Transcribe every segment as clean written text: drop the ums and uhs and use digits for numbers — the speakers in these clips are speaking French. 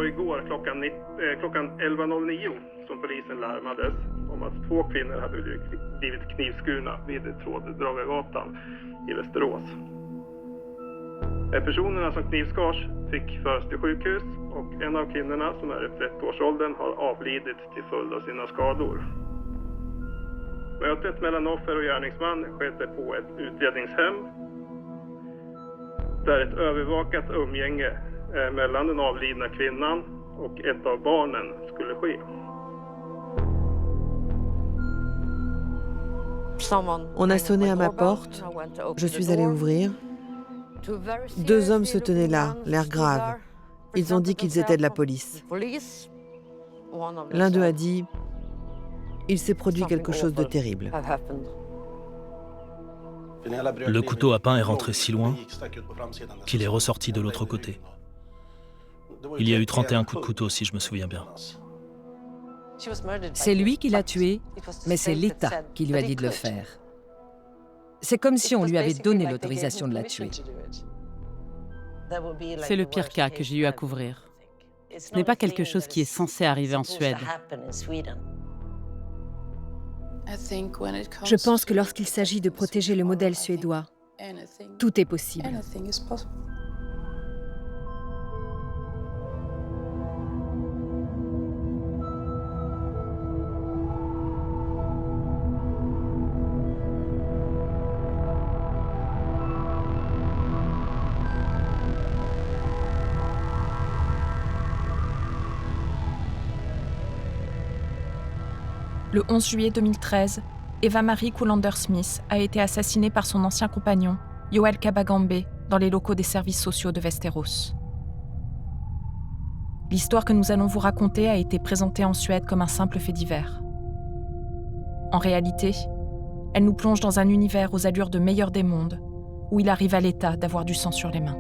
då igår klockan 11.09 som polisen larmades om att 2 kvinnor hade blivit knivskurna vid Tråddragargatan i Västerås. Personerna som knivskars fick föras till sjukhus och en av kvinnorna som är i 30-årsåldern har avlidit till följd av sina skador. Mötet mellan offer och gärningsman skedde på ett utredningshem där ett övervakat umgänge mellan den avlidna kvinnan och ett av barnen skulle ske. On a sonné à ma porte, je suis allée ouvrir. 2 hommes se tenaient là, l'air grave. Ils ont dit qu'ils étaient de la police. L'un d'eux a dit « Il s'est produit quelque chose de terrible ». Le couteau à pain est rentré si loin qu'il est ressorti de l'autre côté. Il y a eu 31 coups de couteau, si je me souviens bien. C'est lui qui l'a tué, mais c'est l'État qui lui a dit de le faire. C'est comme si on lui avait donné l'autorisation de la tuer. C'est le pire cas que j'ai eu à couvrir. Ce n'est pas quelque chose qui est censé arriver en Suède. Je pense que lorsqu'il s'agit de protéger le modèle suédois, tout est possible. Le 11 juillet 2013, Eva-Marie Kullander-Smith a été assassinée par son ancien compagnon, Joel Kabagambe, dans les locaux des services sociaux de Västerås. L'histoire que nous allons vous raconter a été présentée en Suède comme un simple fait divers. En réalité, elle nous plonge dans un univers aux allures de meilleur des mondes, où il arrive à l'État d'avoir du sang sur les mains.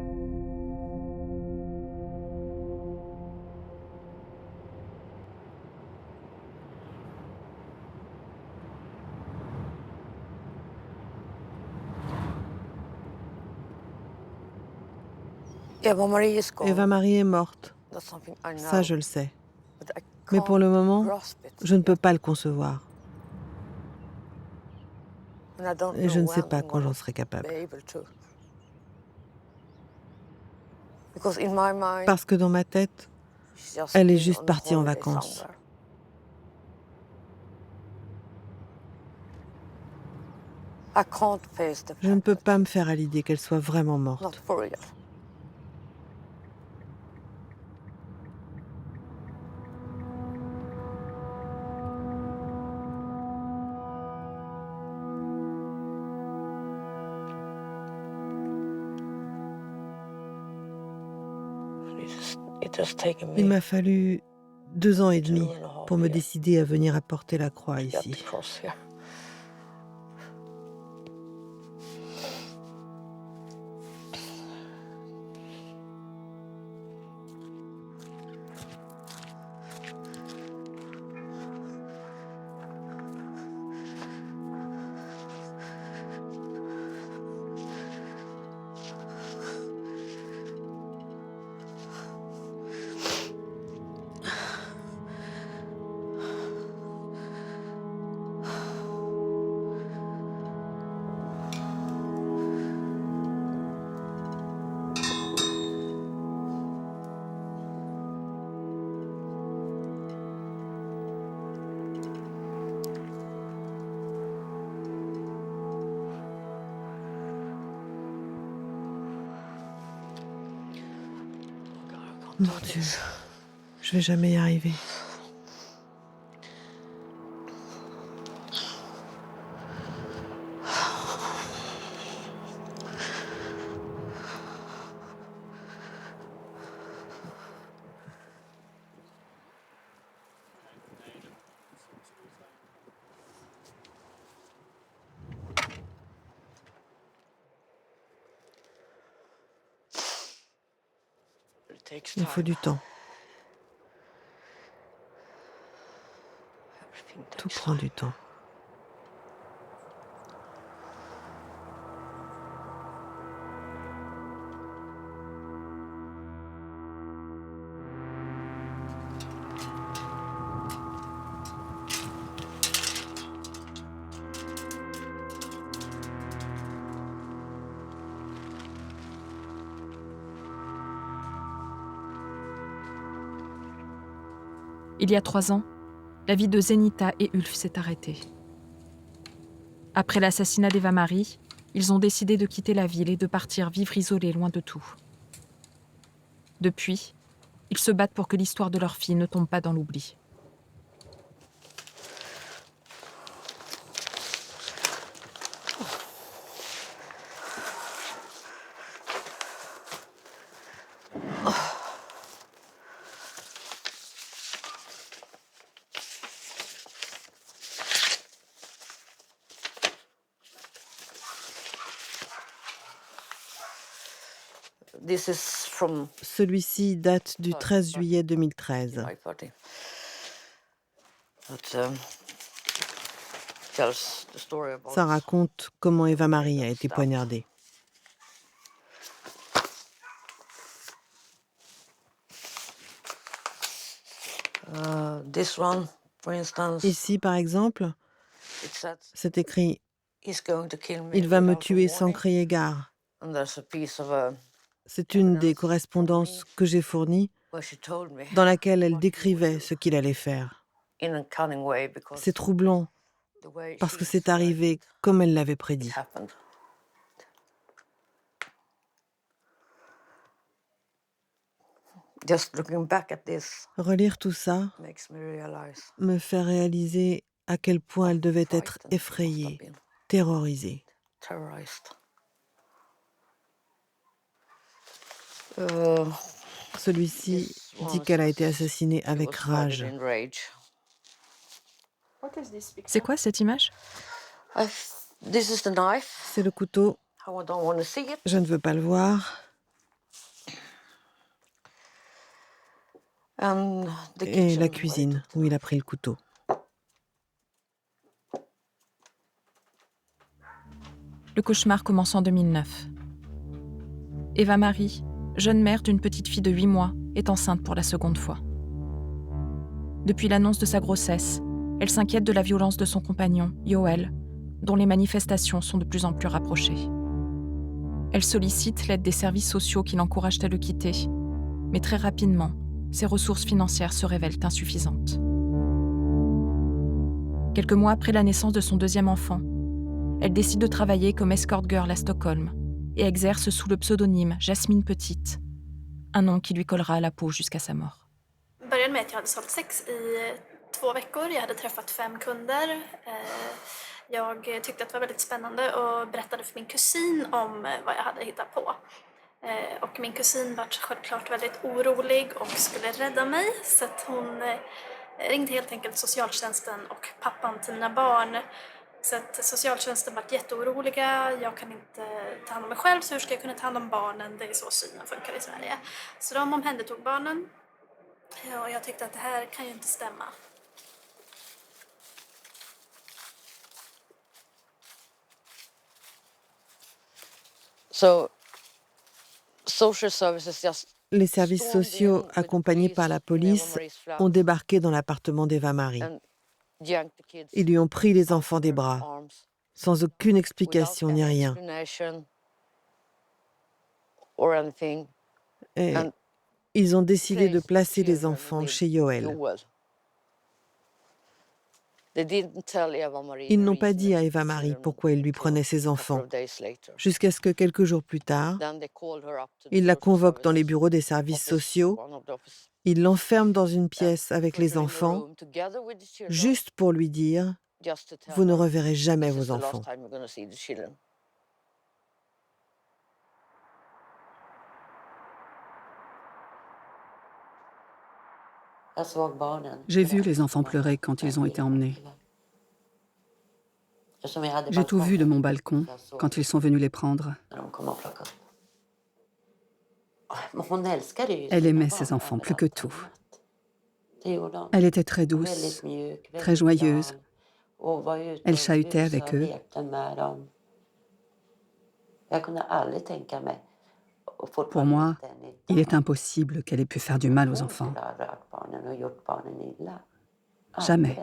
Eva-Marie est morte. Ça, je le sais. Mais pour le moment, je ne peux pas le concevoir. Et je ne sais pas quand j'en serai capable. Parce que dans ma tête, elle est juste partie en vacances. Je ne peux pas me faire à l'idée qu'elle soit vraiment morte. Il m'a fallu 2 ans et demi pour me décider à venir apporter la croix ici. Mon Dieu, je vais jamais y arriver. Il faut du temps. Tout prend du temps. Il y a 3 ans, la vie de Zenita et Ulf s'est arrêtée. Après l'assassinat d'Eva-Marie, ils ont décidé de quitter la ville et de partir vivre isolés loin de tout. Depuis, ils se battent pour que l'histoire de leur fille ne tombe pas dans l'oubli. Celui-ci date du 13 juillet 2013. Ça raconte comment Eva-Marie a été poignardée. Ici, par exemple, c'est écrit « Il va me tuer sans crier gare ». C'est une des correspondances que j'ai fournies dans laquelle elle décrivait ce qu'il allait faire. C'est troublant parce que c'est arrivé comme elle l'avait prédit. Relire tout ça me fait réaliser à quel point elle devait être effrayée, terrorisée. Celui-ci dit qu'elle a été assassinée avec rage. C'est quoi cette image? C'est le couteau. Je ne veux pas le voir. Et la cuisine, où il a pris le couteau. Le cauchemar commence en 2009. Eva-Marie, jeune mère d'une petite fille de 8 mois, est enceinte pour la seconde fois. Depuis l'annonce de sa grossesse, elle s'inquiète de la violence de son compagnon, Yoel, dont les manifestations sont de plus en plus rapprochées. Elle sollicite l'aide des services sociaux qui l'encouragent à le quitter, mais très rapidement, ses ressources financières se révèlent insuffisantes. Quelques mois après la naissance de son deuxième enfant, elle décide de travailler comme escort girl à Stockholm et exerce sous le pseudonyme Jasmine Petite, un nom qui lui collera à la peau jusqu'à sa mort. Det började med att jag hade sålt sex i 2 veckor. Jag hade träffat 5 kunder. Jag tyckte att det var väldigt spännande och berättade för min kusin om vad jag hade hittat på. Och min kusin var självklart väldigt orolig och skulle rädda mig. Så att hon ringde helt enkelt socialtjänsten och pappan till mina barn. Så att socialtjänsten var jätteoroliga. Jag kan inte ta hand om mig själv, så hur ska jag kunna ta hand om barnen? Det är så synen funkar i Sverige. Så de omhändertog barnen. Ja, och jag tyckte att det här kan ju inte stämma. Les services sociaux, accompagnés par la police, ont débarqué dans l'appartement d'Eva-Marie. Ils lui ont pris les enfants des bras, sans aucune explication ni rien. Et ils ont décidé de placer les enfants chez Yoel. Ils n'ont pas dit à Eva-Marie pourquoi ils lui prenaient ses enfants, jusqu'à ce que quelques jours plus tard, ils la convoquent dans les bureaux des services sociaux, ils l'enferment dans une pièce avec les enfants, juste pour lui dire « Vous ne reverrez jamais vos enfants ». J'ai vu les enfants pleurer quand ils ont été emmenés. J'ai tout vu de mon balcon quand ils sont venus les prendre. Elle aimait ses enfants plus que tout. Elle était très douce, très joyeuse. Elle chahutait avec eux. Pour moi, il est impossible qu'elle ait pu faire du mal aux enfants. Jamais.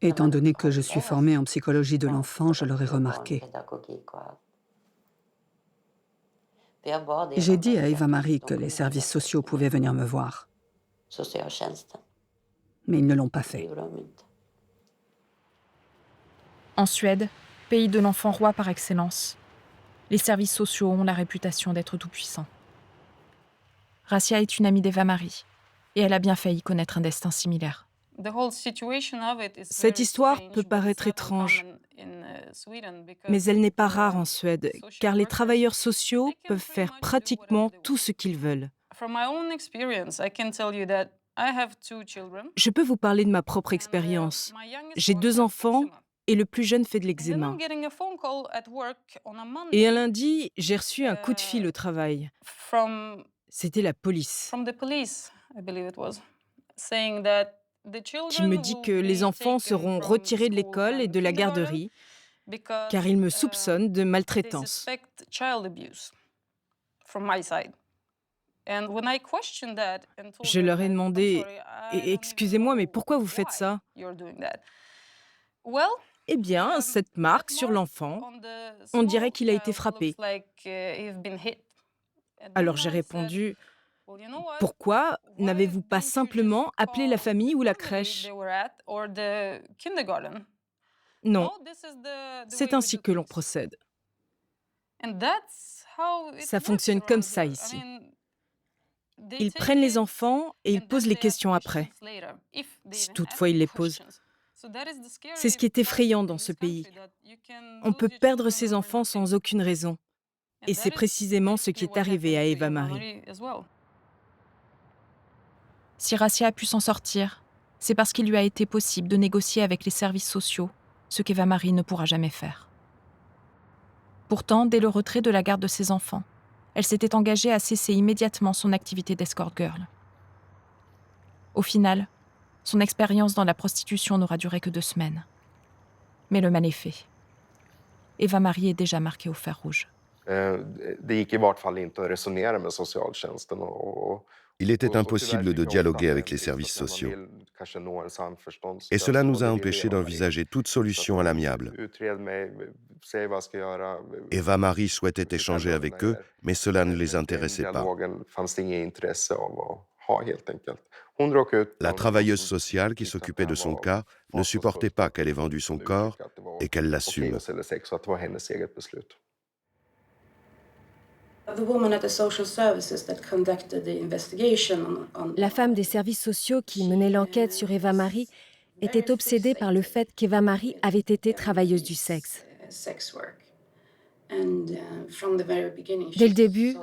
Étant donné que je suis formée en psychologie de l'enfant, je l'aurais remarqué. J'ai dit à Eva-Marie que les services sociaux pouvaient venir me voir. Mais ils ne l'ont pas fait. En Suède, pays de l'enfant roi par excellence, les services sociaux ont la réputation d'être tout-puissants. Rassia est une amie d'Eva-Marie, et elle a bien failli connaître un destin similaire. Cette histoire peut paraître étrange, mais elle n'est pas rare en Suède, car les travailleurs sociaux peuvent faire pratiquement tout ce qu'ils veulent. Je peux vous parler de ma propre expérience. J'ai 2 enfants et le plus jeune fait de l'eczéma. Et un lundi, j'ai reçu un coup de fil au travail. C'était la police qui me dit que les enfants seront retirés de l'école et de la garderie car ils me soupçonnent de maltraitance. Je leur ai demandé « Excusez-moi, mais pourquoi vous faites ça ?» Eh bien, cette marque sur l'enfant, on dirait qu'il a été frappé. Alors j'ai répondu « Pourquoi n'avez-vous pas simplement appelé la famille ou la crèche ?» Non, c'est ainsi que l'on procède. Ça fonctionne comme ça ici. Ils prennent les enfants et ils posent les questions après, si toutefois ils les posent. C'est ce qui est effrayant dans ce pays. On peut perdre ses enfants sans aucune raison. Et c'est précisément ce qui est arrivé à Eva-Marie. Si Rassia a pu s'en sortir, c'est parce qu'il lui a été possible de négocier avec les services sociaux, ce qu'Eva-Marie ne pourra jamais faire. Pourtant, dès le retrait de la garde de ses enfants, elle s'était engagée à cesser immédiatement son activité d'escort girl. Au final, son expérience dans la prostitution n'aura duré que 2 semaines. Mais le mal est fait. Eva-Marie est déjà marquée au fer rouge. Il était impossible de dialoguer avec les services sociaux. Et cela nous a empêchés d'envisager toute solution à l'amiable. Eva-Marie souhaitait échanger avec eux, mais cela ne les intéressait pas. La travailleuse sociale qui s'occupait de son cas ne supportait pas qu'elle ait vendu son corps et qu'elle l'assume. La femme des services sociaux qui menait l'enquête sur Eva-Marie était obsédée par le fait qu'Eva-Marie avait été travailleuse du sexe. Dès le début,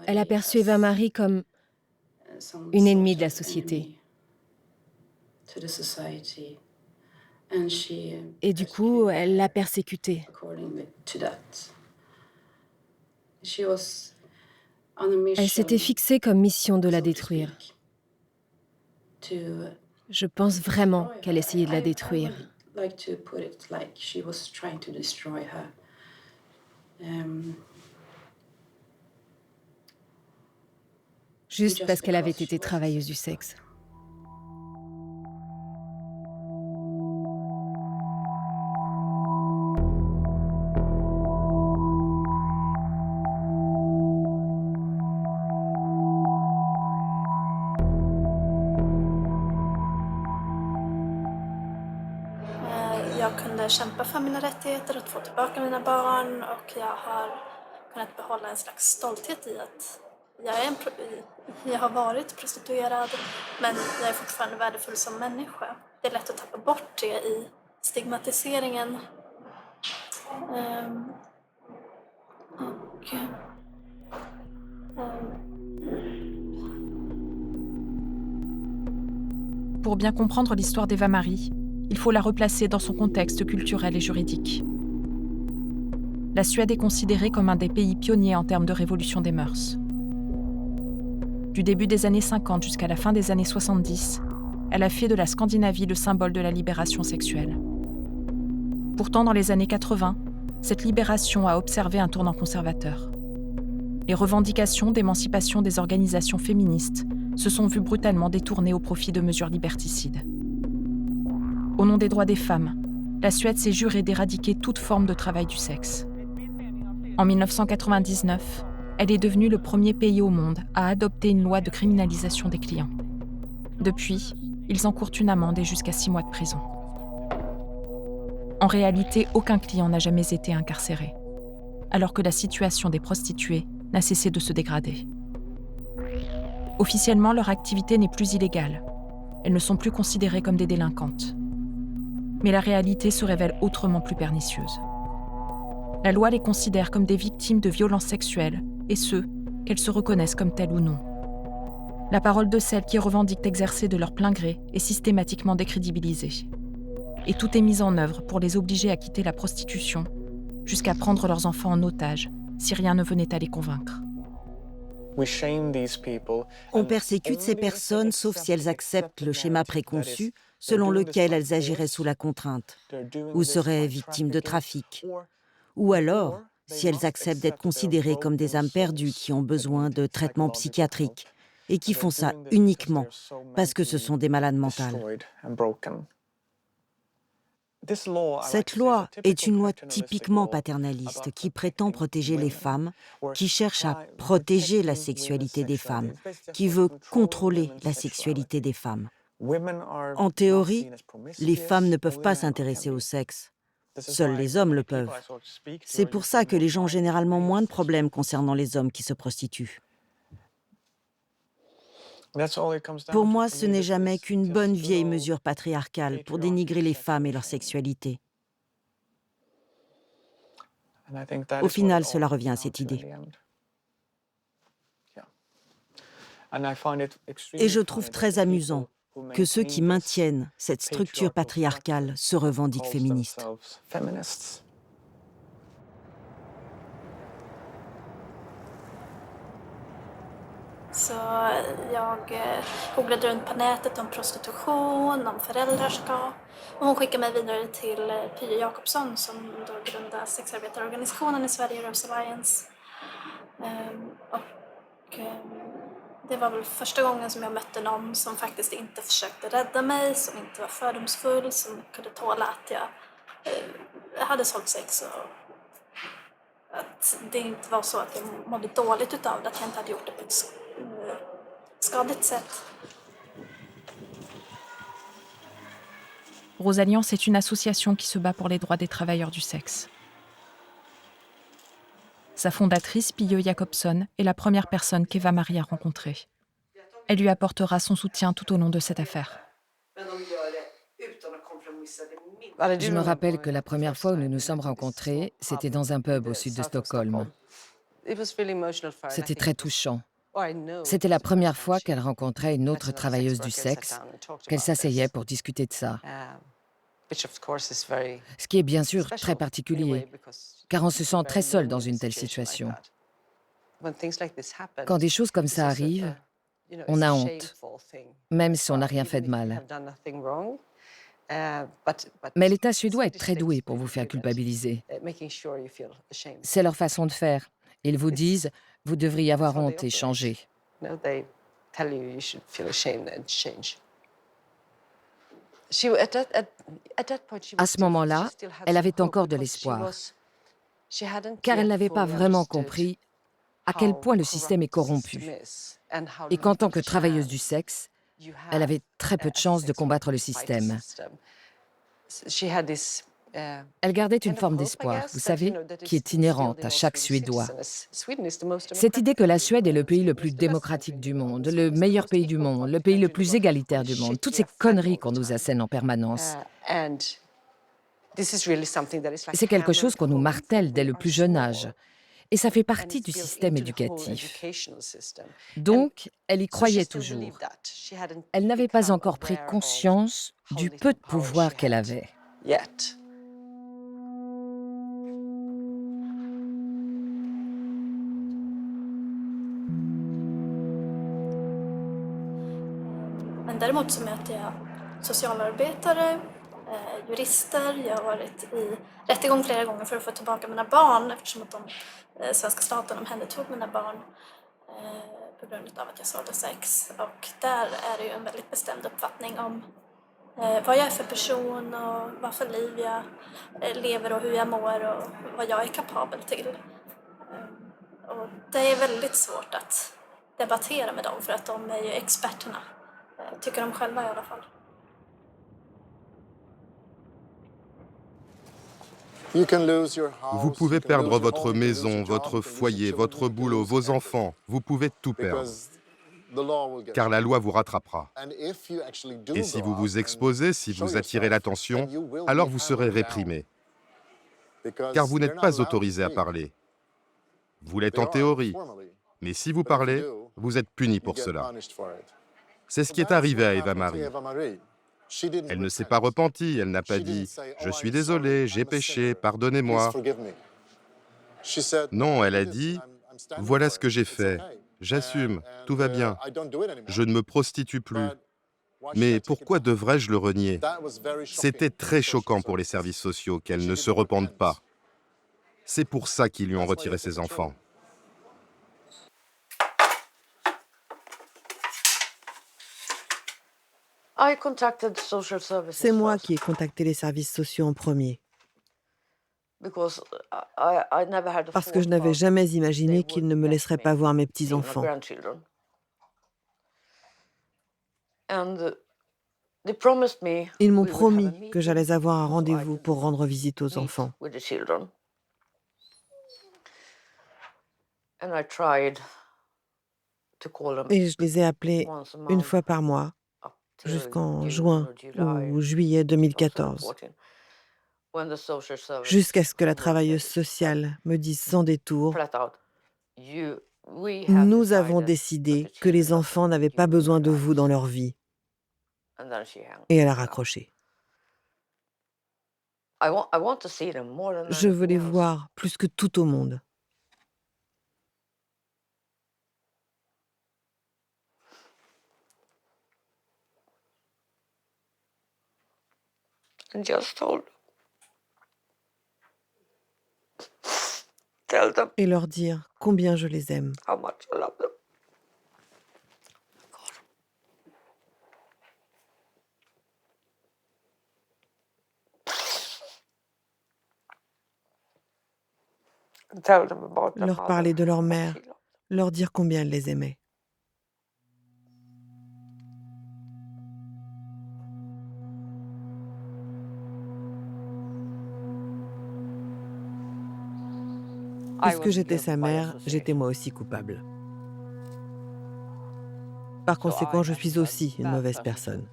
elle a perçu Eva-Marie comme une ennemie de la société. Et du coup, elle l'a persécutée. Elle s'était fixée comme mission de la détruire. Je pense vraiment qu'elle essayait de la détruire. Juste parce qu'elle avait été travailleuse du sexe. Jag kunde kämpa för mina rättigheter och få tillbaka mina barn och jag har kunnat behålla en slags stolthet i att jag har varit prostituerad men jag är fortfarande värdefull som människa. Det är lätt att tappa bort det i stigmatiseringen. Pour bien comprendre l'histoire d'Eva-Marie, il faut la replacer dans son contexte culturel et juridique. La Suède est considérée comme un des pays pionniers en termes de révolution des mœurs. Du début des années 50 jusqu'à la fin des années 70, elle a fait de la Scandinavie le symbole de la libération sexuelle. Pourtant, dans les années 80, cette libération a observé un tournant conservateur. Les revendications d'émancipation des organisations féministes se sont vues brutalement détournées au profit de mesures liberticides. Au nom des droits des femmes, la Suède s'est jurée d'éradiquer toute forme de travail du sexe. En 1999, elle est devenue le premier pays au monde à adopter une loi de criminalisation des clients. Depuis, ils encourent une amende et jusqu'à 6 mois de prison. En réalité, aucun client n'a jamais été incarcéré, alors que la situation des prostituées n'a cessé de se dégrader. Officiellement, leur activité n'est plus illégale. Elles ne sont plus considérées comme des délinquantes. Mais la réalité se révèle autrement plus pernicieuse. La loi les considère comme des victimes de violences sexuelles, et ce, qu'elles se reconnaissent comme telles ou non. La parole de celles qui revendiquent exercer de leur plein gré est systématiquement décrédibilisée. Et tout est mis en œuvre pour les obliger à quitter la prostitution, jusqu'à prendre leurs enfants en otage, si rien ne venait à les convaincre. On persécute ces personnes sauf si elles acceptent le schéma préconçu selon lequel elles agiraient sous la contrainte, ou seraient victimes de trafic, ou alors si elles acceptent d'être considérées comme des âmes perdues qui ont besoin de traitements psychiatriques et qui font ça uniquement parce que ce sont des malades mentales. Cette loi est une loi typiquement paternaliste qui prétend protéger les femmes, qui cherche à protéger la sexualité des femmes, qui veut contrôler la sexualité des femmes. En théorie, les femmes ne peuvent pas s'intéresser au sexe. Seuls les hommes le peuvent. C'est pour ça que les gens ont généralement moins de problèmes concernant les hommes qui se prostituent. Pour moi, ce n'est jamais qu'une bonne vieille mesure patriarcale pour dénigrer les femmes et leur sexualité. Au final, cela revient à cette idée. Et je trouve très amusant que ceux qui maintiennent cette structure patriarcale se revendiquent féministes. Så jag googlade runt på nätet om prostitution, om föräldraskap. Och hon skickade mig vidare till Pia Jakobsson som då grundade sexarbetarorganisationen i Sverige, Rose Alliance. Det var väl första gången som jag mötte någon som faktiskt inte försökte rädda mig, som inte var fördomsfull, som kunde tåla att jag hade sålt sex och att det inte var så att jag mådde dåligt utav det, att jag inte hade gjort det på ett skadligt sätt. Rose Alliance est une association qui se bat pour les droits des travailleurs du sexe. Sa fondatrice, Pia Jakobsson, est la première personne qu'Eva Marie a rencontrée. Elle lui apportera son soutien tout au long de cette affaire. Je me rappelle que la première fois où nous nous sommes rencontrés, c'était dans un pub au sud de Stockholm. C'était très touchant. C'était la première fois qu'elle rencontrait une autre travailleuse du sexe, qu'elle s'asseyait pour discuter de ça. Ce qui est bien sûr très particulier, car on se sent très seul dans une telle situation. Quand des choses comme ça arrivent, on a honte, même si on n'a rien fait de mal. Mais l'État suédois est très doué pour vous faire culpabiliser. C'est leur façon de faire. Ils vous disent, vous devriez avoir honte et changer. À ce moment-là, elle avait encore de l'espoir, car elle n'avait pas vraiment compris à quel point le système est corrompu, et qu'en tant que travailleuse du sexe, elle avait très peu de chances de combattre le système. Elle gardait une forme d'espoir, vous savez, qui est inhérente à chaque Suédois. Cette idée que la Suède est le pays le plus démocratique du monde, le meilleur pays du monde, le pays le plus égalitaire du monde, toutes ces conneries qu'on nous assène en permanence. C'est quelque chose qu'on nous martèle dès le plus jeune âge. Et ça fait partie du système éducatif. Donc, elle y croyait toujours. Elle n'avait pas encore pris conscience du peu de pouvoir qu'elle avait. Men däremot så möter jag socialarbetare, jurister. Jag har varit i rättegång flera gånger för att få tillbaka mina barn eftersom att svenska staten omhändertog mina barn på grund av att jag sålde sex. Och där är det ju en väldigt bestämd uppfattning om vad jag är för person och vad för liv jag lever och hur jag mår och vad jag är kapabel till. Och det är väldigt svårt att debattera med dem för att de är ju experterna, tycker de själva i alla fall. Vous pouvez perdre votre maison, votre foyer, votre boulot, vos enfants. Vous pouvez tout perdre, car la loi vous rattrapera. Et si vous vous exposez, si vous attirez l'attention, alors vous serez réprimé, car vous n'êtes pas autorisé à parler. Vous l'êtes en théorie, mais si vous parlez, vous êtes puni pour cela. C'est ce qui est arrivé à Eva Marie. Elle ne s'est pas repentie, elle n'a pas dit « Je suis désolée, j'ai péché, pardonnez-moi ». Non, elle a dit « Voilà ce que j'ai fait, j'assume, tout va bien, je ne me prostitue plus. Mais pourquoi devrais-je le renier ?» C'était très choquant pour les services sociaux qu'elle ne se repente pas. C'est pour ça qu'ils lui ont retiré ses enfants. C'est moi qui ai contacté les services sociaux en premier. Parce que je n'avais jamais imaginé qu'ils ne me laisseraient pas voir mes petits-enfants. Ils m'ont promis que j'allais avoir un rendez-vous pour rendre visite aux enfants. Et je les ai appelés une fois par mois, jusqu'en juin ou juillet 2014, jusqu'à ce que la travailleuse sociale me dise sans détour « Nous avons décidé que les enfants n'avaient pas besoin de vous dans leur vie. » Et elle a raccroché. Je veux les voir plus que tout au monde. Et leur dire combien je les aime. Leur parler de leur mère, leur dire combien elle les aimait. Puisque j'étais sa mère, j'étais moi aussi coupable. Par conséquent, je suis aussi une mauvaise personne.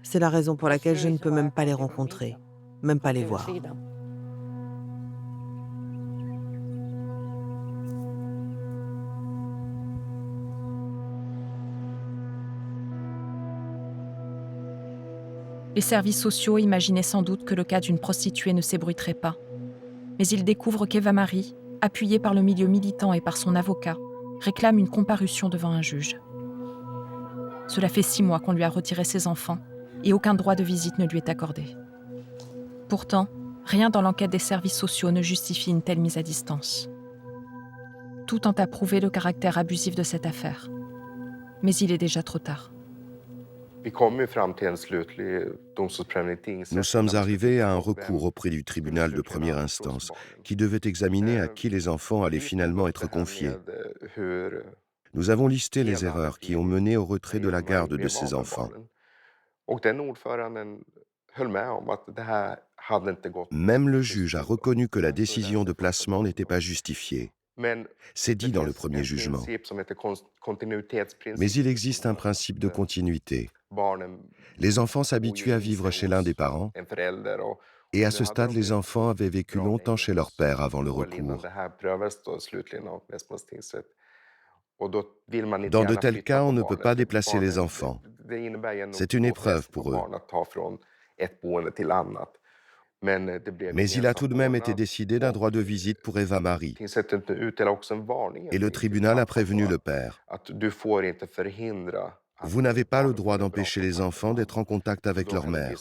C'est la raison pour laquelle je ne peux même pas les rencontrer, même pas les voir. Les services sociaux imaginaient sans doute que le cas d'une prostituée ne s'ébruiterait pas. Mais ils découvrent qu'Eva Marie, appuyée par le milieu militant et par son avocat, réclame une comparution devant un juge. Cela fait 6 mois qu'on lui a retiré ses enfants et aucun droit de visite ne lui est accordé. Pourtant, rien dans l'enquête des services sociaux ne justifie une telle mise à distance. Tout tend à prouver le caractère abusif de cette affaire. Mais il est déjà trop tard. Nous sommes arrivés à un recours auprès du tribunal de première instance qui devait examiner à qui les enfants allaient finalement être confiés. Nous avons listé les erreurs qui ont mené au retrait de la garde de ces enfants. Même le juge a reconnu que la décision de placement n'était pas justifiée. C'est dit dans le premier jugement. Mais il existe un principe de continuité. Les enfants s'habituent à vivre chez l'un des parents, et à ce stade, les enfants avaient vécu longtemps chez leur père avant le recours. Dans de tels cas, on ne peut pas déplacer les enfants. C'est une épreuve pour eux. Mais il a tout de même été décidé d'un droit de visite pour Eva Marie. Et le tribunal a prévenu le père. Vous n'avez pas le droit d'empêcher les enfants d'être en contact avec leur mère.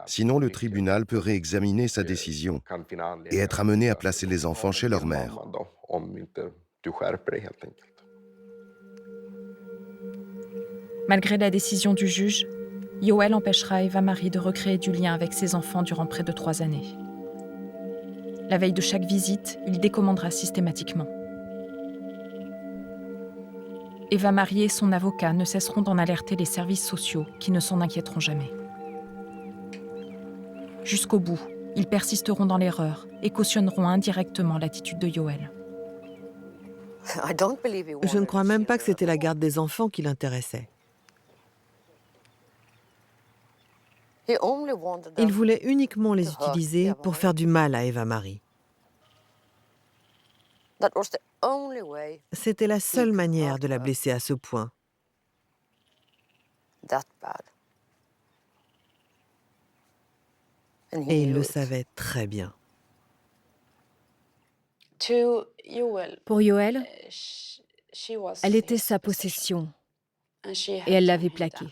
Sinon, le tribunal peut réexaminer sa décision et être amené à placer les enfants chez leur mère. Malgré la décision du juge, Yoel empêchera Eva Marie de recréer du lien avec ses enfants durant près de 3 années. La veille de chaque visite, il décommandera systématiquement. Eva Marie et son avocat ne cesseront d'en alerter les services sociaux qui ne s'en inquiéteront jamais. Jusqu'au bout, ils persisteront dans l'erreur et cautionneront indirectement l'attitude de Yoel. Je ne crois même pas que c'était la garde des enfants qui l'intéressait. Il voulait uniquement les utiliser pour faire du mal à Eva Marie. C'était la seule manière de la blesser à ce point. Et il le savait très bien. Pour Yoel, elle était sa possession et elle l'avait plaquée.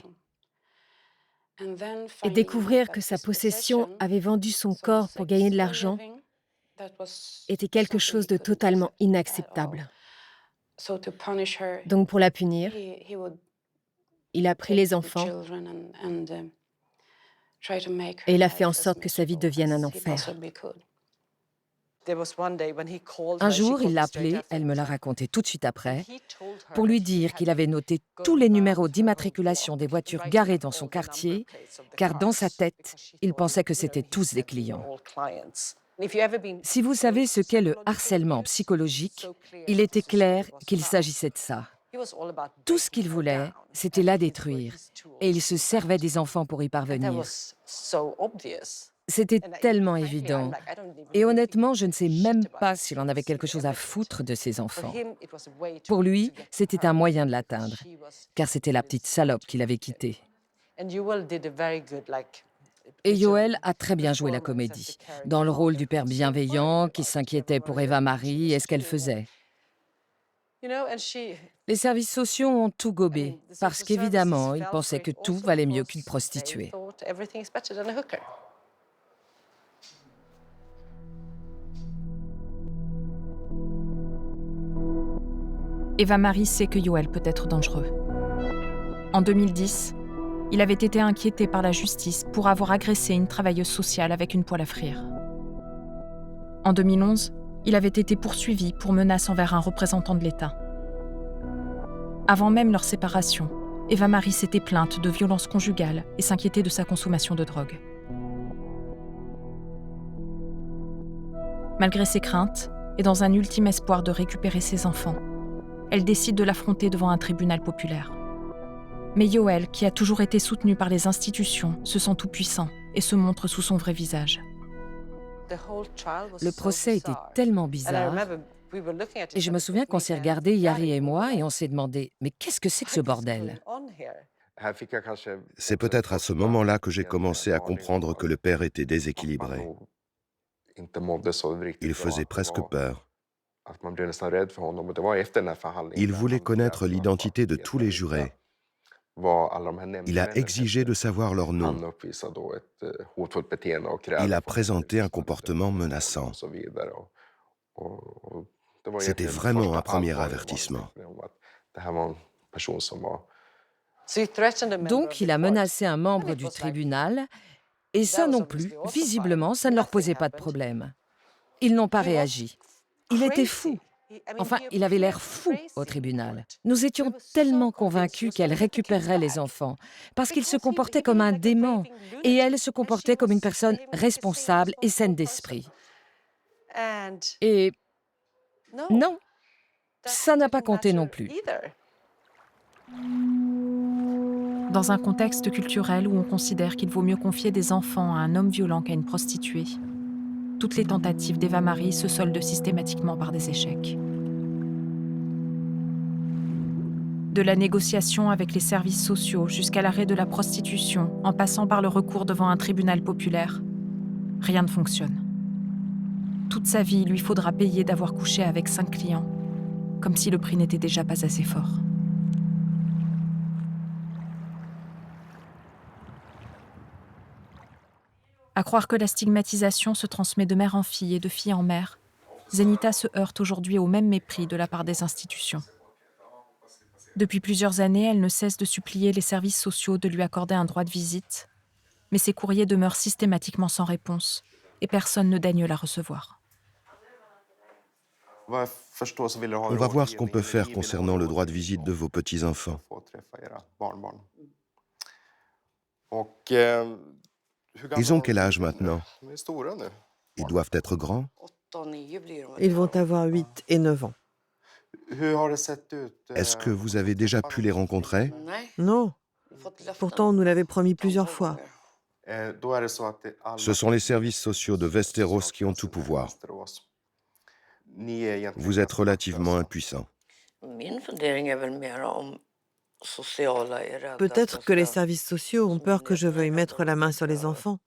Et découvrir que sa possession avait vendu son corps pour gagner de l'argent était quelque chose de totalement inacceptable. Donc pour la punir, il a pris les enfants et il a fait en sorte que sa vie devienne un enfer. Un jour, il l'a appelée, elle me l'a raconté tout de suite après, pour lui dire qu'il avait noté tous les numéros d'immatriculation des voitures garées dans son quartier, car dans sa tête, il pensait que c'était tous des clients. Si vous savez ce qu'est le harcèlement psychologique, il était clair qu'il s'agissait de ça. Tout ce qu'il voulait, c'était la détruire, et il se servait des enfants pour y parvenir. C'était tellement évident. Et honnêtement, je ne sais même pas s'il en avait quelque chose à foutre de ses enfants. Pour lui, c'était un moyen de l'atteindre, car c'était la petite salope qu'il avait quittée. Et Yoel a très bien joué la comédie, dans le rôle du père bienveillant qui s'inquiétait pour Eva Marie et ce qu'elle faisait. Les services sociaux ont tout gobé, parce qu'évidemment, ils pensaient que tout valait mieux qu'une prostituée. Eva Marie sait que Yoel peut être dangereux. En 2010, il avait été inquiété par la justice pour avoir agressé une travailleuse sociale avec une poêle à frire. En 2011, il avait été poursuivi pour menace envers un représentant de l'État. Avant même leur séparation, Eva Marie s'était plainte de violences conjugales et s'inquiétait de sa consommation de drogue. Malgré ses craintes, et dans un ultime espoir de récupérer ses enfants, elle décide de l'affronter devant un tribunal populaire. Mais Yoel, qui a toujours été soutenu par les institutions, se sent tout-puissant et se montre sous son vrai visage. Le procès était tellement bizarre. Et je me souviens qu'on s'est regardé, Yari et moi, et on s'est demandé « Mais qu'est-ce que c'est que ce bordel ?» C'est peut-être à ce moment-là que j'ai commencé à comprendre que le père était déséquilibré. Il faisait presque peur. Il voulait connaître l'identité de tous les jurés. Il a exigé de savoir leur nom. Il a présenté un comportement menaçant. C'était vraiment un premier avertissement. Donc, il a menacé un membre du tribunal, et ça non plus, visiblement, ça ne leur posait pas de problème. Ils n'ont pas réagi. Il était fou. Enfin, il avait l'air fou au tribunal. Nous étions tellement convaincus qu'elle récupérerait les enfants, parce qu'il se comportait comme un dément, et elle se comportait comme une personne responsable et saine d'esprit. Et non, ça n'a pas compté non plus. Dans un contexte culturel où on considère qu'il vaut mieux confier des enfants à un homme violent qu'à une prostituée, toutes les tentatives d'Eva Marie se soldent systématiquement par des échecs. De la négociation avec les services sociaux jusqu'à l'arrêt de la prostitution, en passant par le recours devant un tribunal populaire, rien ne fonctionne. Toute sa vie, il lui faudra payer d'avoir couché avec 5 clients, comme si le prix n'était déjà pas assez fort. À croire que la stigmatisation se transmet de mère en fille et de fille en mère, Zenita se heurte aujourd'hui au même mépris de la part des institutions. Depuis plusieurs années, elle ne cesse de supplier les services sociaux de lui accorder un droit de visite, mais ses courriers demeurent systématiquement sans réponse et personne ne daigne la recevoir. On va voir ce qu'on peut faire concernant le droit de visite de vos petits-enfants. Ils ont quel âge maintenant? Ils doivent être grands? Ils vont avoir 8 et 9 ans. Est-ce que vous avez déjà pu les rencontrer? Non. Pourtant, on nous l'avait promis plusieurs fois. Ce sont les services sociaux de Västerås qui ont tout pouvoir. Vous êtes relativement impuissant. Peut-être que les services sociaux ont peur que je veuille mettre la main sur les enfants,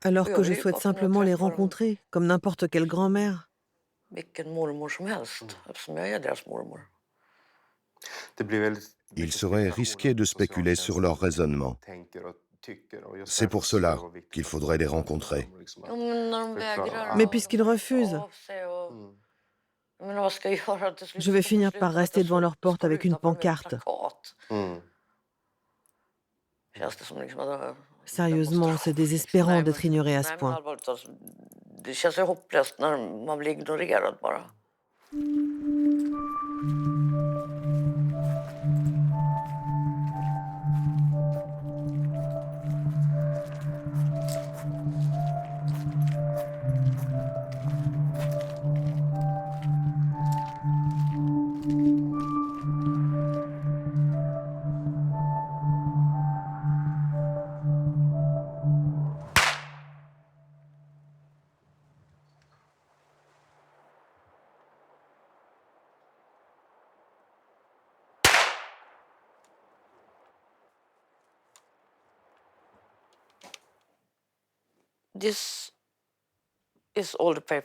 alors que je souhaite simplement les rencontrer, comme n'importe quelle grand-mère. Il serait risqué de spéculer sur leur raisonnement. C'est pour cela qu'il faudrait les rencontrer. Mais puisqu'ils refusent, je vais finir par rester devant leur porte avec une pancarte. Sérieusement, c'est désespérant d'être ignoré à ce point.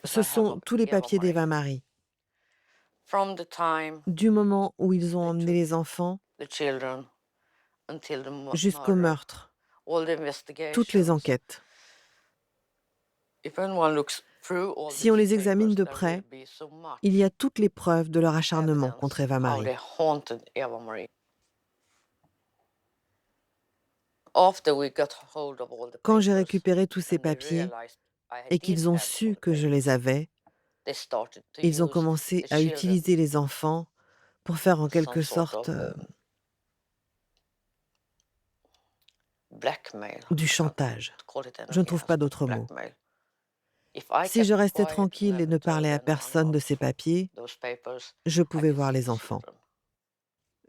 Ce sont tous les papiers d'Eva-Marie. Du moment où ils ont emmené les enfants jusqu'au meurtre. Toutes les enquêtes. Si on les examine de près, il y a toutes les preuves de leur acharnement contre Eva-Marie. Quand j'ai récupéré tous ces papiers et qu'ils ont su que je les avais, ils ont commencé à utiliser les enfants pour faire en quelque sorte du chantage. Je ne trouve pas d'autre mot. Si je restais tranquille et ne parlais à personne de ces papiers, je pouvais voir les enfants.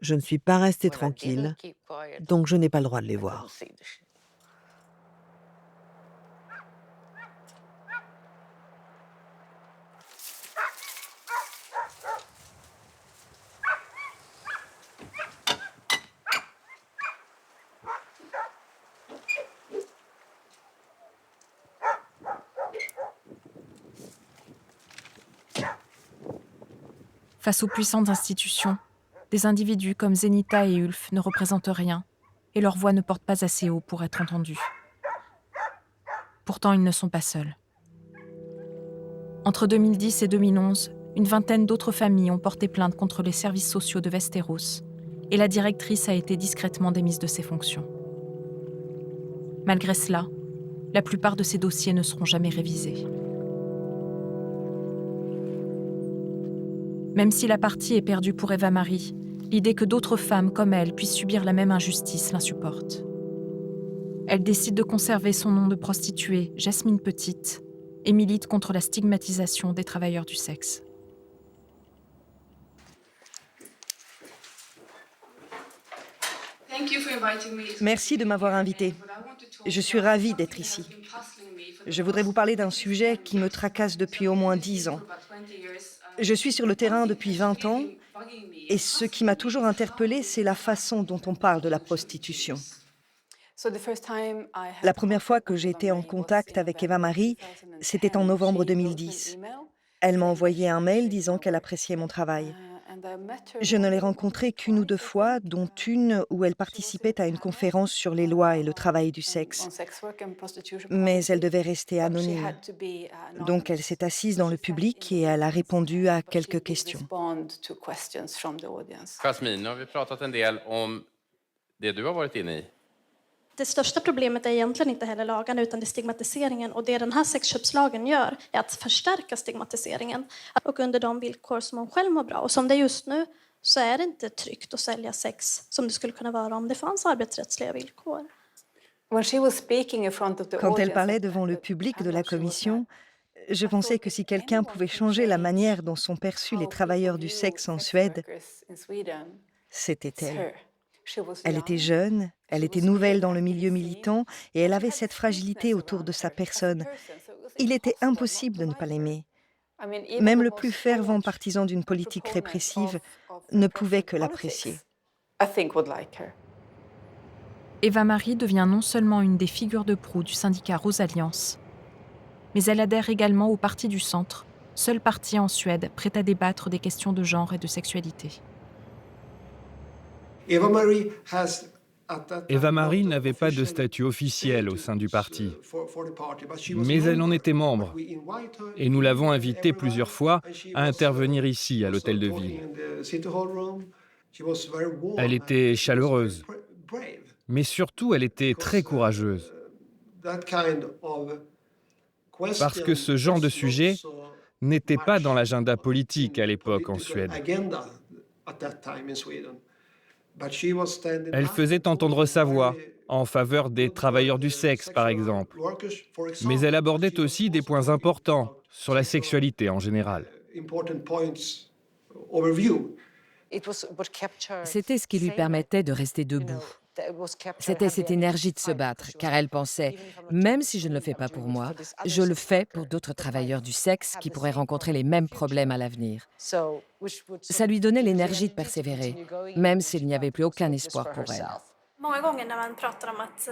Je ne suis pas restée tranquille, donc je n'ai pas le droit de les voir. Face aux puissantes institutions, des individus comme Zenita et Ulf ne représentent rien, et leur voix ne porte pas assez haut pour être entendue. Pourtant, ils ne sont pas seuls. Entre 2010 et 2011, une vingtaine d'autres familles ont porté plainte contre les services sociaux de Västerås, et la directrice a été discrètement démise de ses fonctions. Malgré cela, la plupart de ces dossiers ne seront jamais révisés. Même si la partie est perdue pour Eva-Marie, l'idée que d'autres femmes comme elle puissent subir la même injustice l'insupporte. Elle décide de conserver son nom de prostituée, Jasmine Petite, et milite contre la stigmatisation des travailleurs du sexe. Merci de m'avoir invitée. Je suis ravie d'être ici. Je voudrais vous parler d'un sujet qui me tracasse depuis au moins 10 ans. Je suis sur le terrain depuis 20 ans et ce qui m'a toujours interpellée, c'est la façon dont on parle de la prostitution. La première fois que j'ai été en contact avec Eva-Marie, c'était en novembre 2010. Elle m'a envoyé un mail disant qu'elle appréciait mon travail. Je ne l'ai rencontrée qu'une ou deux fois, dont une où elle participait à une conférence sur les lois et le travail du sexe. Mais elle devait rester anonyme. Donc elle s'est assise dans le public et elle a répondu à quelques questions. Jasmine, nu har vi pratat en del om det du har varit inne i. Det största problemet är egentligen inte heller lagarna utan det är stigmatiseringen och det den här sexköpslagen gör är att förstärka stigmatiseringen och under de villkor som hon själv mår bra. Och som det är just nu så är det inte tryggt att sälja sex som det skulle kunna vara om det fanns arbetsrättsliga villkor. Quand elle parlait devant le public de la commission, je pensais que si quelqu'un pouvait changer la manière dont sont perçus les travailleurs du sexe en Suède, c'était elle. Elle était jeune, elle était nouvelle dans le milieu militant et elle avait cette fragilité autour de sa personne. Il était impossible de ne pas l'aimer. Même le plus fervent partisan d'une politique répressive ne pouvait que l'apprécier. Eva-Marie devient non seulement une des figures de proue du syndicat Rose Alliance, mais elle adhère également au Parti du Centre, seul parti en Suède prêt à débattre des questions de genre et de sexualité. Eva-Marie n'avait pas de statut officiel au sein du parti, mais elle en était membre. Et nous l'avons invitée plusieurs fois à intervenir ici, à l'hôtel de ville. Elle était chaleureuse, mais surtout elle était très courageuse. Parce que ce genre de sujet n'était pas dans l'agenda politique à l'époque en Suède. Elle faisait entendre sa voix, en faveur des travailleurs du sexe, par exemple. Mais elle abordait aussi des points importants sur la sexualité en général. C'était ce qui lui permettait de rester debout. C'était cette énergie de se battre, car elle pensait, même si je ne le fais pas pour moi, je le fais pour d'autres travailleurs du sexe qui pourraient rencontrer les mêmes problèmes à l'avenir. Ça lui donnait l'énergie de persévérer, même s'il n'y avait plus aucun espoir pour elle. Många gånger när man pratar om att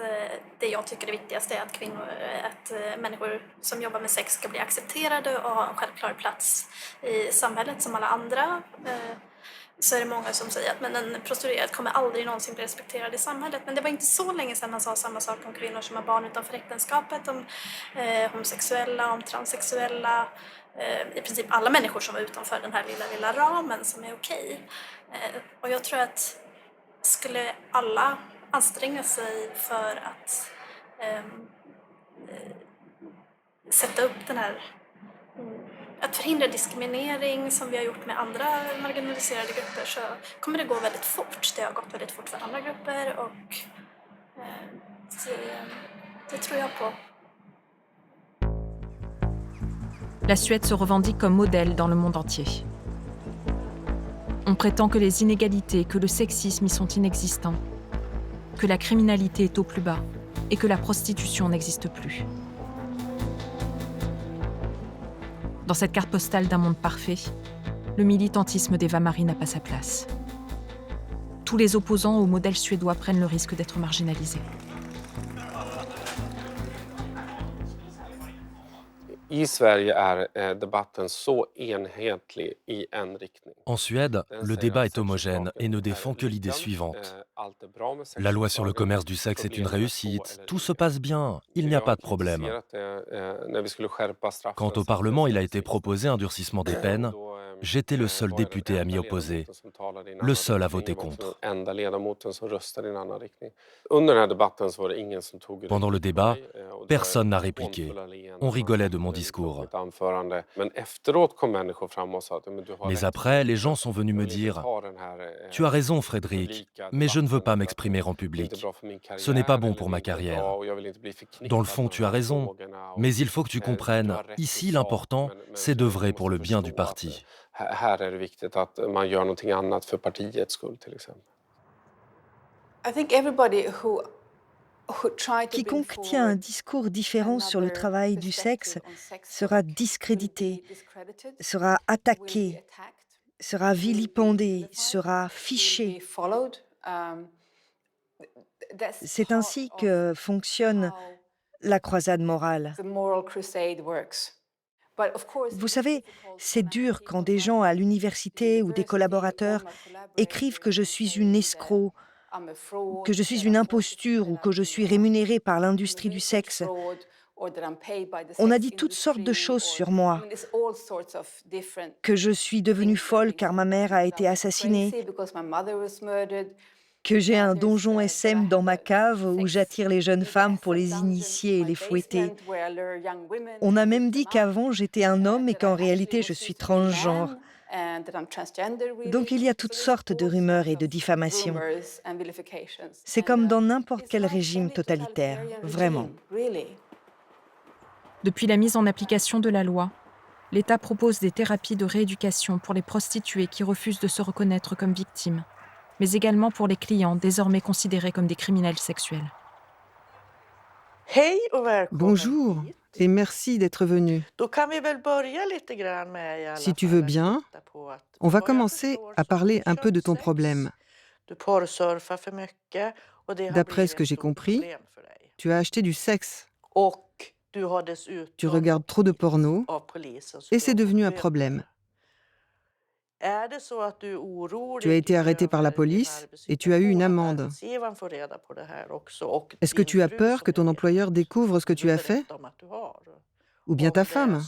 det jag tycker är viktigast är att människor som jobbar med sex ska bli accepterade och ha en självklar plats i samhället som alla andra, så är det många som säger att men en prostituerad kommer aldrig någonsin bli respekterad i samhället. Men det var inte så länge sedan man sa samma sak om kvinnor som har barn utanför äktenskapet, om homosexuella, om transsexuella, i princip alla människor som är utanför den här lilla ramen som är okej. Och jag tror att skulle alla anstränga sig för att sätta upp den här att förhindra diskriminering som vi har gjort med andra marginaliserade grupper så kommer det gå väldigt fort. Det har gått väldigt fort för andra grupper och det tror jag på. La Suède se revendique comme modèle dans le monde entier. On prétend que les inégalités, que le sexisme y sont inexistants, que la criminalité est au plus bas et que la prostitution n'existe plus. Dans cette carte postale d'un monde parfait, le militantisme d'Eva-Marie n'a pas sa place. Tous les opposants au modèle suédois prennent le risque d'être marginalisés. En Suède, le débat est homogène et ne défend que l'idée suivante. La loi sur le commerce du sexe est une réussite, tout se passe bien, il n'y a pas de problème. Quant au Parlement, il a été proposé un durcissement des peines. J'étais le seul député à m'y opposer, le seul à voter contre. Pendant le débat, personne n'a répliqué. On rigolait de mon discours. Mais après, les gens sont venus me dire « Tu as raison, Frédéric, mais je ne veux pas m'exprimer en public. Ce n'est pas bon pour ma carrière. Dans le fond, tu as raison, mais il faut que tu comprennes, ici, l'important, c'est d'œuvrer pour le bien du parti. » Quiconque tient un discours différent sur le travail du sexe sera discrédité, sera attaqué, sera vilipendé, sera fiché. C'est ainsi que fonctionne la croisade morale. Vous savez, c'est dur quand des gens à l'université ou des collaborateurs écrivent que je suis une escroc, que je suis une imposture ou que je suis rémunérée par l'industrie du sexe. On a dit toutes sortes de choses sur moi, que je suis devenue folle car ma mère a été assassinée, que j'ai un donjon SM dans ma cave où j'attire les jeunes femmes pour les initier et les fouetter. On a même dit qu'avant j'étais un homme et qu'en réalité je suis transgenre. Donc il y a toutes sortes de rumeurs et de diffamations. C'est comme dans n'importe quel régime totalitaire, vraiment. Depuis la mise en application de la loi, l'État propose des thérapies de rééducation pour les prostituées qui refusent de se reconnaître comme victimes, mais également pour les clients désormais considérés comme des criminels sexuels. Bonjour et merci d'être venu. Si tu veux bien, on va commencer à parler un peu de ton problème. D'après ce que j'ai compris, tu as acheté du sexe. Tu regardes trop de porno et c'est devenu un problème. Tu as été arrêté par la police et tu as eu une amende. Est-ce que tu as peur que ton employeur découvre ce que tu as fait? Ou bien ta femme?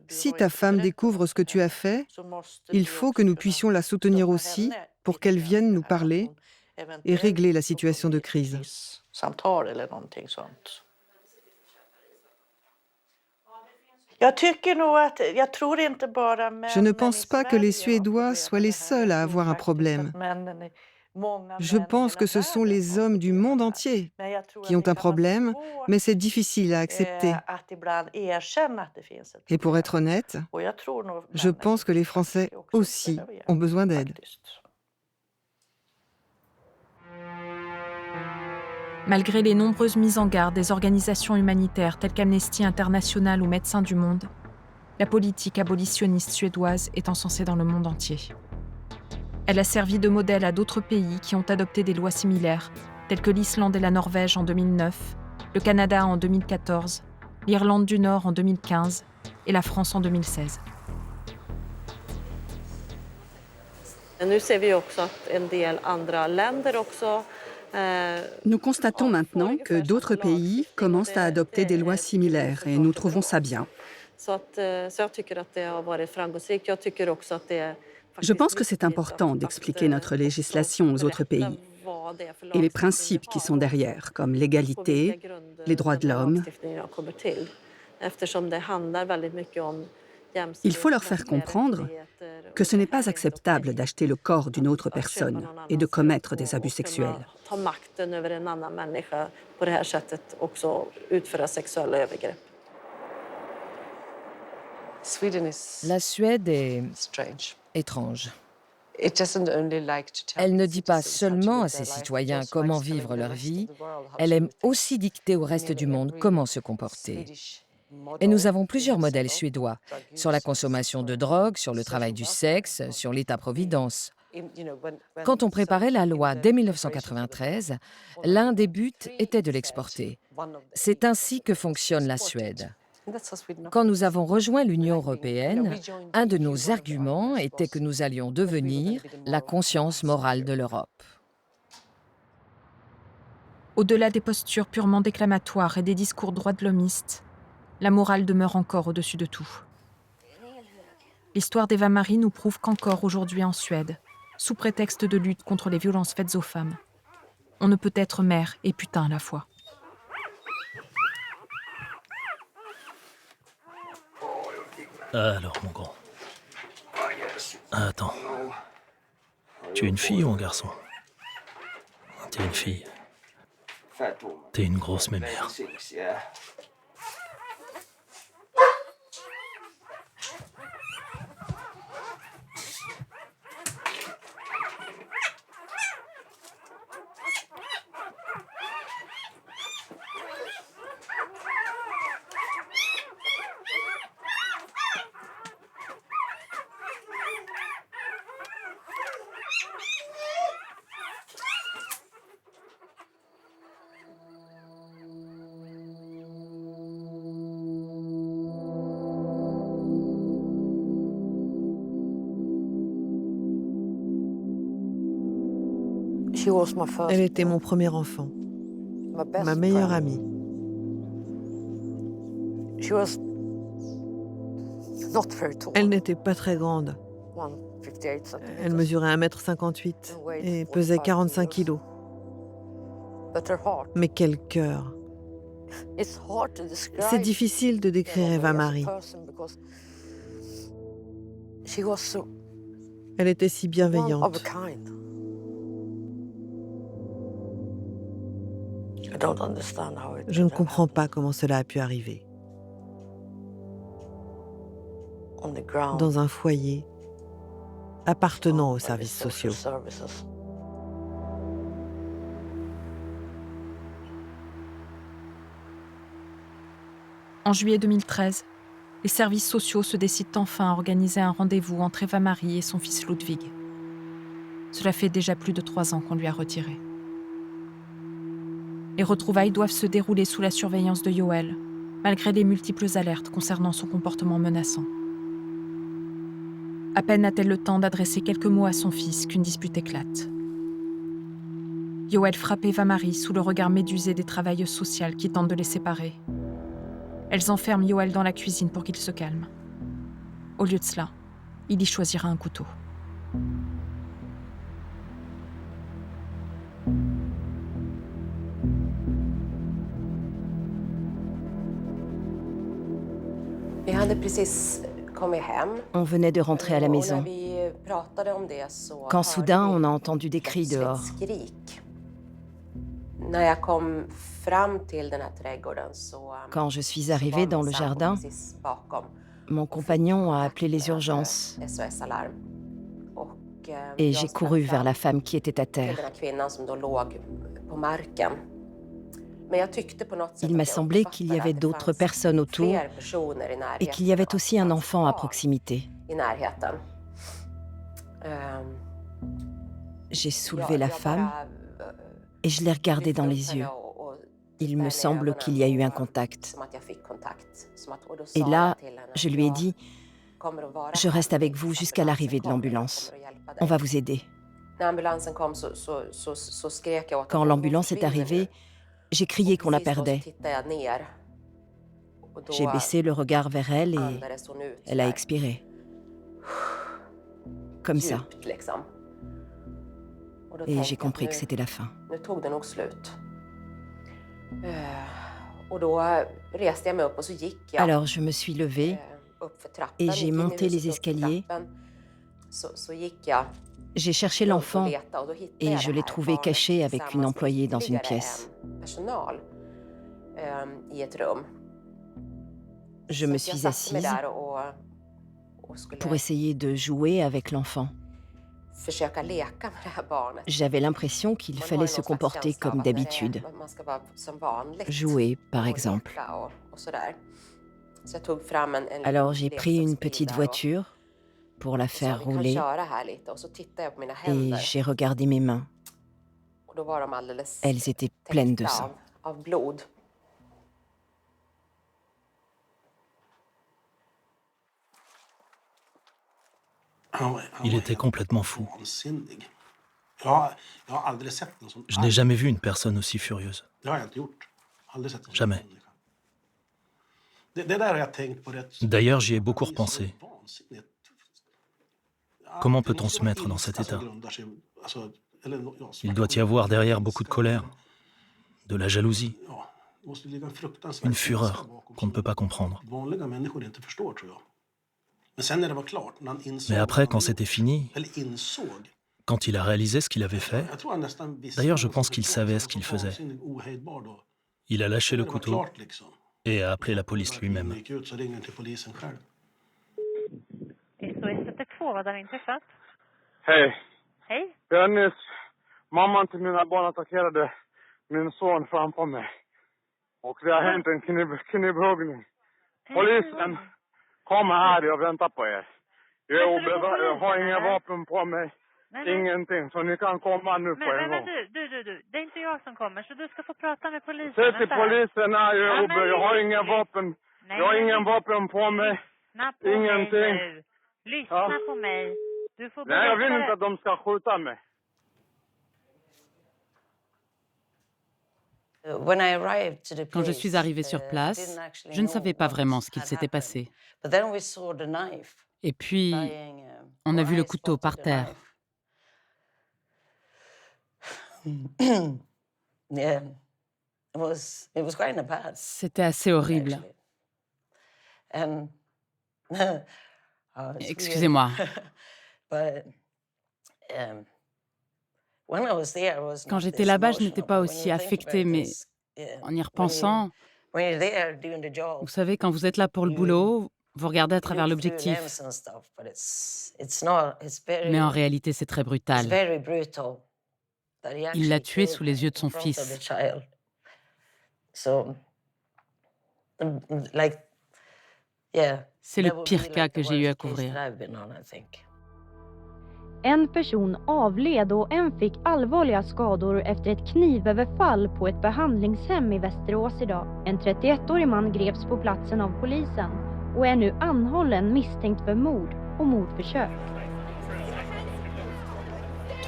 Si ta femme découvre ce que tu as fait, il faut que nous puissions la soutenir aussi pour qu'elle vienne nous parler et régler la situation de crise. Je ne pense pas que les Suédois soient les seuls à avoir un problème. Je pense que ce sont les hommes du monde entier qui ont un problème, mais c'est difficile à accepter. Et pour être honnête, je pense que les Français aussi ont besoin d'aide. Malgré les nombreuses mises en garde des organisations humanitaires telles qu'Amnesty International ou Médecins du Monde, la politique abolitionniste suédoise est encensée dans le monde entier. Elle a servi de modèle à d'autres pays qui ont adopté des lois similaires, telles que l'Islande et la Norvège en 2009, le Canada en 2014, l'Irlande du Nord en 2015 et la France en 2016. Nous constatons maintenant que d'autres pays commencent à adopter des lois similaires et nous trouvons ça bien. Je pense que c'est important d'expliquer notre législation aux autres pays et les principes qui sont derrière, comme l'égalité, les droits de l'homme. Il faut leur faire comprendre que ce n'est pas acceptable d'acheter le corps d'une autre personne et de commettre des abus sexuels. La Suède est étrange. Elle ne dit pas seulement à ses citoyens comment vivre leur vie, elle aime aussi dicter au reste du monde comment se comporter. Et nous avons plusieurs modèles suédois, sur la consommation de drogue, sur le travail du sexe, sur l'État-providence. Quand on préparait la loi dès 1993, l'un des buts était de l'exporter. C'est ainsi que fonctionne la Suède. Quand nous avons rejoint l'Union européenne, un de nos arguments était que nous allions devenir la conscience morale de l'Europe. Au-delà des postures purement déclamatoires et des discours droits de l'homiste, la morale demeure encore au-dessus de tout. L'histoire d'Eva-Marie nous prouve qu'encore aujourd'hui en Suède, sous prétexte de lutte contre les violences faites aux femmes, on ne peut être mère et putain à la fois. Alors, mon grand. Attends. Tu es une fille ou un garçon? T'es une fille. T'es une grosse mémère. Elle était mon premier enfant, ma meilleure amie. Elle n'était pas très grande. Elle mesurait 1,58 m et pesait 45 kilos. Mais quel cœur! C'est difficile de décrire Eva-Marie. Elle était si bienveillante. Je ne comprends pas comment cela a pu arriver. Dans un foyer appartenant aux services sociaux. En juillet 2013, les services sociaux se décident enfin à organiser un rendez-vous entre Eva-Marie et son fils Ludwig. Cela fait déjà plus de 3 ans qu'on lui a retiré. Les retrouvailles doivent se dérouler sous la surveillance de Yoel, malgré les multiples alertes concernant son comportement menaçant. À peine a-t-elle le temps d'adresser quelques mots à son fils qu'une dispute éclate. Yoel frappe Eva-Marie sous le regard médusé des travailleuses sociales qui tentent de les séparer. Elles enferment Yoel dans la cuisine pour qu'il se calme. Au lieu de cela, il y choisira un couteau. On venait de rentrer à la maison, quand soudain on a entendu des cris dehors. Quand je suis arrivée dans le jardin, mon compagnon a appelé les urgences et j'ai couru vers la femme qui était à terre. Il m'a semblé qu'il y avait d'autres personnes autour et qu'il y avait aussi un enfant à proximité. J'ai soulevé la femme et je l'ai regardée dans les yeux. Il me semble qu'il y a eu un contact. Et là, je lui ai dit, « Je reste avec vous jusqu'à l'arrivée de l'ambulance. On va vous aider. » Quand l'ambulance est arrivée, j'ai crié qu'on la perdait. J'ai baissé le regard vers elle et elle a expiré. Comme ça. Et j'ai compris que c'était la fin. Alors je me suis levée et j'ai monté les escaliers. J'ai cherché l'enfant et je l'ai trouvé caché avec une employée dans une pièce. Je me suis assise pour essayer de jouer avec l'enfant. J'avais l'impression qu'il fallait se comporter comme d'habitude. Jouer, par exemple. Alors j'ai pris une petite voiture pour la faire rouler et j'ai regardé mes mains. Elles étaient pleines de sang. Il était complètement fou. Je n'ai jamais vu une personne aussi furieuse. Jamais. D'ailleurs, j'y ai beaucoup repensé. Comment peut-on se mettre dans cet état? Il doit y avoir derrière beaucoup de colère, de la jalousie, une fureur qu'on ne peut pas comprendre. Mais après, quand c'était fini, quand il a réalisé ce qu'il avait fait, d'ailleurs, je pense qu'il savait ce qu'il faisait. Il a lâché le couteau et a appelé la police lui-même. Hej. Hej. Jag är nyss. Mamman till mina barn attackerade min son framför mig. Och det har hänt en knivhuggning. Polisen, kom här, jag väntar på er. Jag har inga vapen på mig. Ingenting, så ni kan komma nu på en gång. Du. Det är inte jag som kommer, så du ska få prata med polisen. Säg till polisen här, jag har inga vapen. Jag har ingen vapen på mig. Ingenting. Lyssna på mig. Nej, jag vill inte att de ska skjuta mig. Quand je suis arrivée sur place, je ne savais pas vraiment ce qu'il s'était passé. Et puis, On a vu le couteau par terre. C'était assez horrible. Excusez-moi. Quand j'étais là-bas, je n'étais pas aussi affectée, mais en y repensant, vous savez, quand vous êtes là pour le boulot, vous regardez à travers l'objectif. Mais en réalité, c'est très brutal. Il l'a tué sous les yeux de son fils. C'est le pire cas que j'ai eu à couvrir. En person avled och en fick allvarliga skador efter ett knivöverfall på ett behandlingshem i Västerås idag. En 31-årig man greps på platsen av polisen och är nu anhållen misstänkt för mord och mordförsök.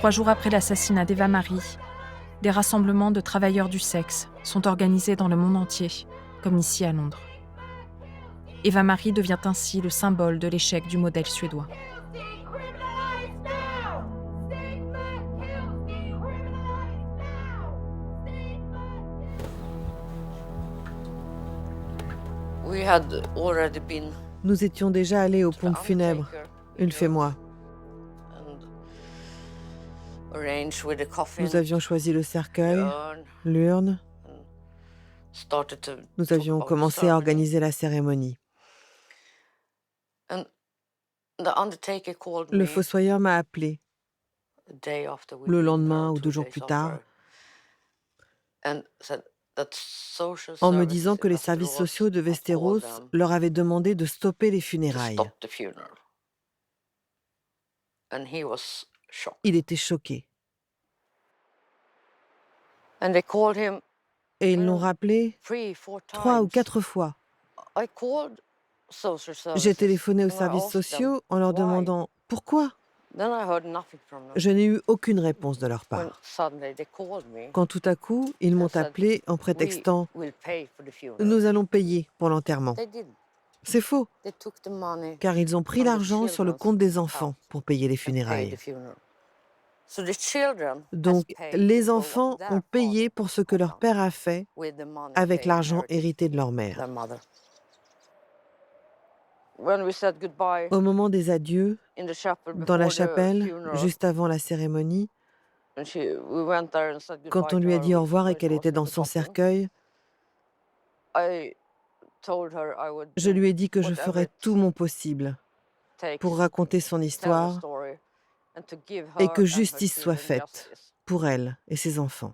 3 jours après l'assassinat d'Eva Marie, des rassemblements de travailleurs du sexe sont organisés dans le monde entier, comme ici à Londres. Eva Marie devient ainsi le symbole de l'échec du modèle suédois. Nous étions déjà allés aux pompes funèbres, Ulf et moi. Nous avions choisi le cercueil, l'urne. Nous avions commencé à organiser la cérémonie. Le fossoyeur m'a appelé le lendemain ou 2 jours plus tard en me disant que les services sociaux de Västerås leur avaient demandé de stopper les funérailles. Il était choqué. Et ils l'ont rappelé 3 ou 4 fois. J'ai téléphoné aux services sociaux en leur demandant « Pourquoi ?» Je n'ai eu aucune réponse de leur part. Quand tout à coup, ils m'ont appelé en prétextant « Nous allons payer pour l'enterrement ». C'est faux, car ils ont pris l'argent sur le compte des enfants pour payer les funérailles. Donc, les enfants ont payé pour ce que leur père a fait avec l'argent hérité de leur mère. Au moment des adieux, dans la chapelle, juste avant la cérémonie, quand on lui a dit au revoir et qu'elle était dans son cercueil, je lui ai dit que je ferais tout mon possible pour raconter son histoire et que justice soit faite pour elle et ses enfants.